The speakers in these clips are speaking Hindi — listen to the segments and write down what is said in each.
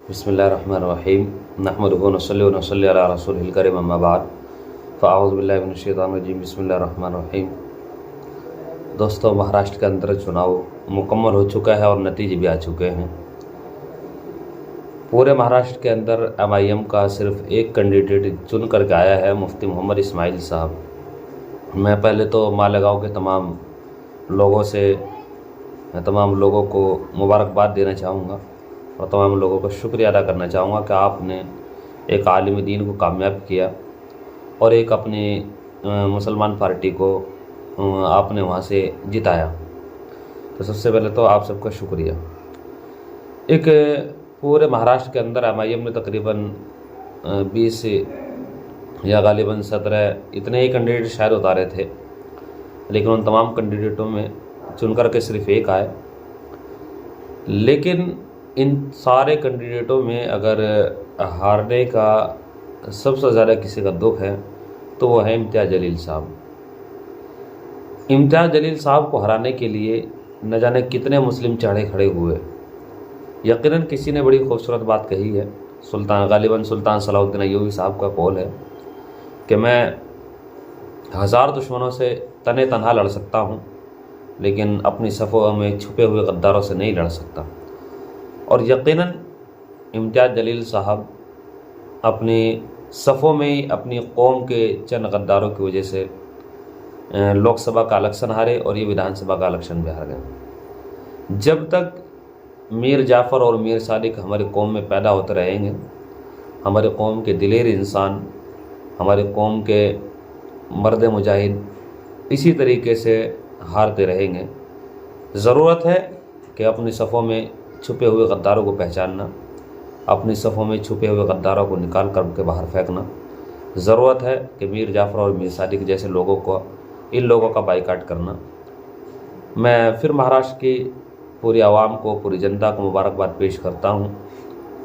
बिस्मिल्लाहिर्रहमानिर्रहीम नहमदुहु व नसल्ली व नसल्ली अला रसूलिल करीम अम्मा बाद फ़अऊज़ु बिल्लाहि मिनश शैतानिर रजीम बिस्मिल्लाहिर्रहमानिर्रहीम। दोस्तों, महाराष्ट्र के अंदर चुनाव मुकम्मल हो चुका है और नतीजे भी आ चुके हैं। पूरे महाराष्ट्र के अंदर MIM का सिर्फ एक कैंडिडेट चुन करके आया है, मुफ्ती मोहम्मद इस्माइल साहब। मैं पहले तो मालेगांव के तमाम लोगों को मुबारकबाद देना चाहूँगा और तमाम लोगों का शुक्रिया अदा करना चाहूँगा कि आपने एक आलिम दीन को कामयाब किया और एक अपनी मुसलमान पार्टी को आपने वहाँ से जिताया। तो सबसे पहले तो आप सबका शुक्रिया। एक पूरे महाराष्ट्र के अंदर MIM ने तकरीबन 20 या गालिबन 17 इतने ही कैंडिडेट शायद उतारे थे, लेकिन उन तमाम कैंडिडेटों में चुनकर के सिर्फ एक आए। लेकिन इन सारे कैंडिडेटों में अगर हारने का सबसे ज़्यादा किसी का दुख है तो वो है इम्तियाज़ जलील साहब। इम्तियाज़ जलील साहब को हराने के लिए न जाने कितने मुस्लिम चाढ़े खड़े हुए। यकीनन किसी ने बड़ी खूबसूरत बात कही है, गालिबन सुल्तान सलाहुद्दीन अय्यूबी साहब का कौल है कि मैं 1000 दुश्मनों से तने तनहा लड़ सकता हूँ, लेकिन अपनी सफ़ों में छुपे हुए गद्दारों से नहीं लड़ सकता। और यकीनन इम्तियाज़ जलील साहब अपनी सफ़ों में अपनी कौम के चंद गद्दारों की वजह से लोकसभा का इलेक्शन हारे और ये विधानसभा का इलेक्शन भी हार गए। जब तक मीर जाफ़र और मीर सादिक हमारी कौम में पैदा होते रहेंगे, हमारे कौम के दिलेर इंसान, हमारे कौम के मर्द मुजाहिद इसी तरीके से हारते रहेंगे। ज़रूरत है कि अपनी सफ़ों में छुपे हुए गद्दारों को पहचानना, अपनी सफ़ों में छुपे हुए गद्दारों को निकाल कर उनके बाहर फेंकना। ज़रूरत है कि मीर जाफ़र और मीर सादिक जैसे लोगों को, इन लोगों का बाइकाट करना। मैं फिर महाराष्ट्र की पूरी आवाम को, पूरी जनता को मुबारकबाद पेश करता हूँ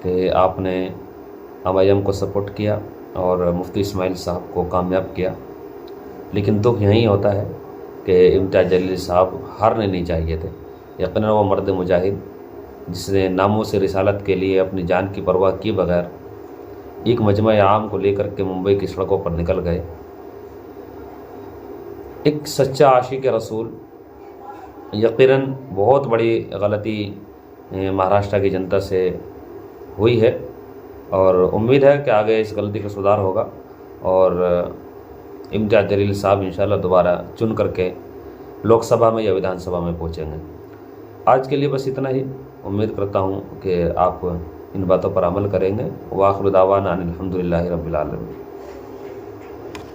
कि आपने MIM को सपोर्ट किया और मुफ्ती इस्माइल साहब को कामयाब किया। लेकिन दुख यही होता है कि इम्तियाज़ जलील साहब हारने नहीं चाहिए थे। यकीनन वो मर्द मुजाहिद जिसने नामों से रिसालत के लिए अपनी जान की परवाह किए बगैर एक मजमा आम को लेकर के मुंबई की सड़कों पर निकल गए। एक सच्चा आशिक रसूल। यकीनन बहुत बड़ी गलती महाराष्ट्र की जनता से हुई है और उम्मीद है कि आगे इस गलती का सुधार होगा और इम्तियाज़ जलील साहब इंशाल्लाह दोबारा चुन करके लोकसभा में या विधानसभा में पहुंचेंगे। आज के लिए बस इतना ही। उम्मीद करता हूं कि आप इन बातों पर अमल करेंगे। व आखिर दावाना अनिल हम्दुलिल्लाहि रब्बिल आलमीन।